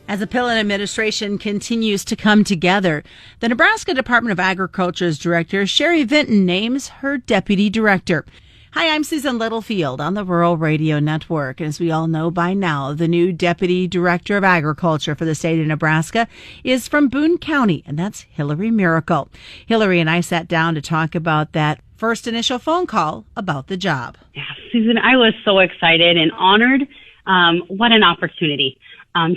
As the Pillen administration continues to come together, the Nebraska Department of Agriculture's director, Sherry Vinton, names her deputy director. Hi, I'm Susan Littlefield on the Rural Radio Network. As we all know by now, the new Deputy Director of Agriculture for the state of Nebraska is from Boone County, and that's Hilary Maricle. Hilary and I sat down to talk about that first initial phone call about the job. Yeah, Susan, I was so excited and honored. What an opportunity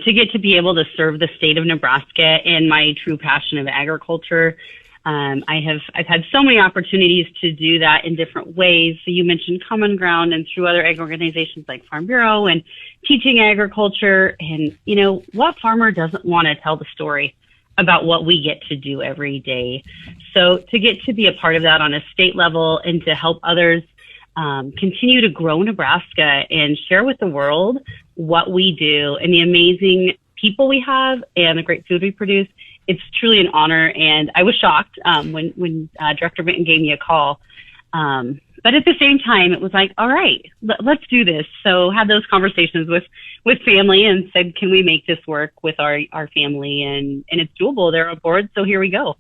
to get to be able to serve the state of Nebraska in my true passion of agriculture. I've had so many opportunities to do that in different ways. So you mentioned Common Ground and through other ag organizations like Farm Bureau and teaching agriculture. And, you know, what farmer doesn't want to tell the story about what we get to do every day? So to get to be a part of that on a state level and to help others continue to grow Nebraska and share with the world what we do and the amazing people we have and the great food we produce, it's truly an honor. And I was shocked when Director Vinton gave me a call. But at the same time, it was like, all right, let's do this. So had those conversations with family and said, can we make this work with our family? And it's doable. They're on board. So here we go.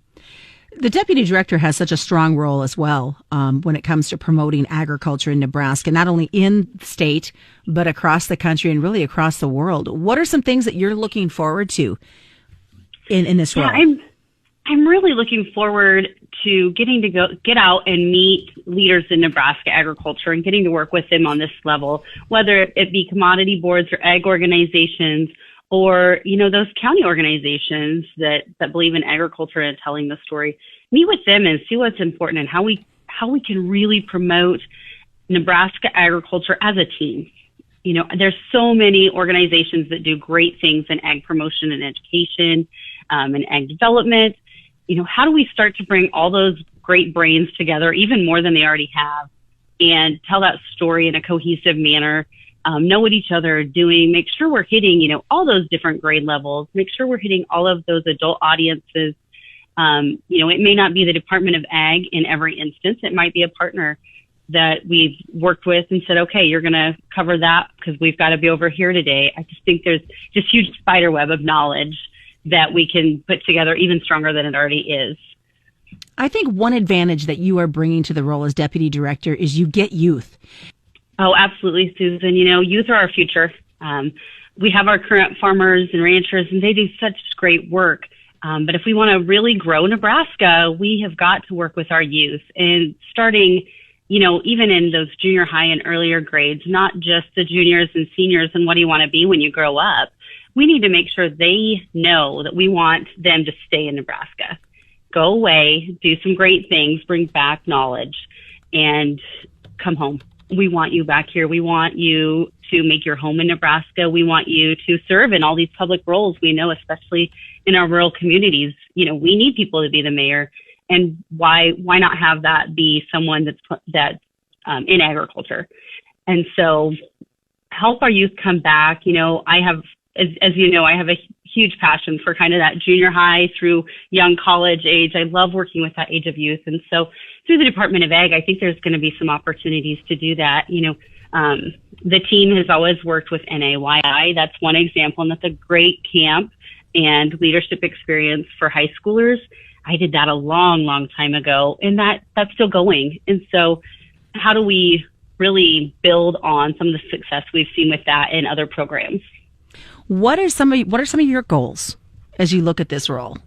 The deputy director has such a strong role as well when it comes to promoting agriculture in Nebraska, not only in the state, but across the country and really across the world. What are some things that you're looking forward to in this role? Yeah, I'm really looking forward to getting to get out and meet leaders in Nebraska agriculture and getting to work with them on this level, whether it be commodity boards or ag organizations, or, you know, those county organizations that believe in agriculture and telling the story. Meet with them and see what's important and how we can really promote Nebraska agriculture as a team. You know, there's so many organizations that do great things in ag promotion and education and ag development. You know, how do we start to bring all those great brains together, even more than they already have, and tell that story in a cohesive manner? Know what each other are doing, make sure we're hitting, you know, all those different grade levels, make sure we're hitting all of those adult audiences. You know, it may not be the Department of Ag in every instance. It might be a partner that we've worked with and said, okay, you're going to cover that because we've got to be over here today. I just think there's this huge spider web of knowledge that we can put together even stronger than it already is. I think one advantage that you are bringing to the role as deputy director is you get youth. Oh, absolutely, Susan. You know, youth are our future. We have our current farmers and ranchers, and they do such great work. But if we want to really grow Nebraska, we have got to work with our youth. And starting, you know, even in those junior high and earlier grades, not just the juniors and seniors and what do you want to be when you grow up. We need to make sure they know that we want them to stay in Nebraska. Go away, do some great things, bring back knowledge, and come home. We want you back here. We want you to make your home in Nebraska. We want you to serve in all these public roles. We know, especially in our rural communities, you know, we need people to be the mayor. And why not have that be someone that's in agriculture? And so help our youth come back. You know, I have, as you know, I have a huge passion for kind of that junior high through young college age. I love working with that age of youth. And so through the Department of Ag, I think there's going to be some opportunities to do that. You know, the team has always worked with NAYI. That's one example, and that's a great camp and leadership experience for high schoolers. I did that a long, long time ago, and that's still going. And so how do we really build on some of the success we've seen with that in other programs? What are some of your goals as you look at this role?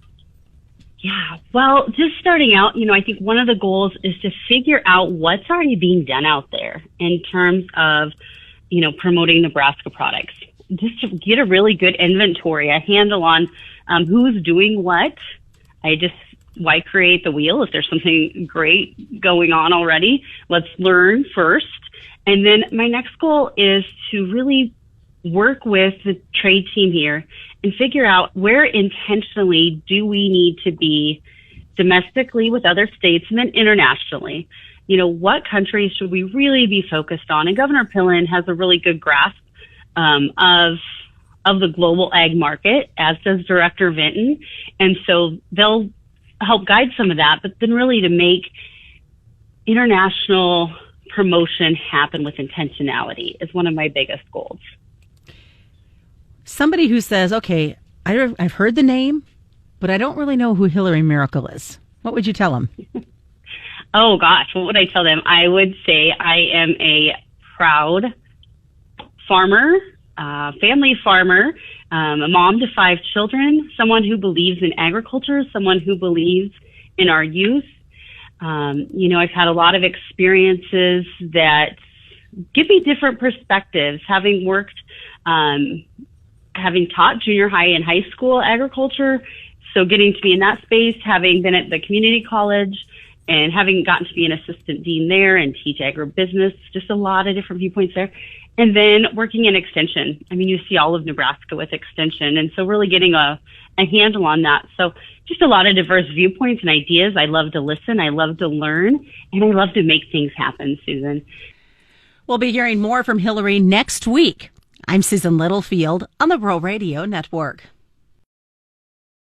Yeah, well, just starting out, you know, I think one of the goals is to figure out what's already being done out there in terms of, you know, promoting Nebraska products. Just to get a really good inventory, a handle on who's doing what. Why create the wheel if there's something great going on already? Let's learn first. And then my next goal is to really work with the trade team here and figure out where intentionally do we need to be domestically with other states and then internationally. You know, what countries should we really be focused on? And Governor Pillen has a really good grasp of the global ag market, as does Director Vinton. And so they'll help guide some of that, but then really to make international promotion happen with intentionality is one of my biggest goals. Somebody who says, okay, I've heard the name, but I don't really know who Hilary Maricle is. What would you tell them? Oh, gosh, what would I tell them? I would say I am a proud farmer, family farmer, a mom to 5 children, someone who believes in agriculture, someone who believes in our youth. I've had a lot of experiences that give me different perspectives, having worked, having taught junior high and high school agriculture. So getting to be in that space, having been at the community college and having gotten to be an assistant dean there and teach agribusiness, just a lot of different viewpoints there. And then working in extension. I mean, you see all of Nebraska with extension. And so really getting a handle on that. So just a lot of diverse viewpoints and ideas. I love to listen. I love to learn. And I love to make things happen, Susan. We'll be hearing more from Hilary next week. I'm Susan Littlefield on the Rural Radio Network.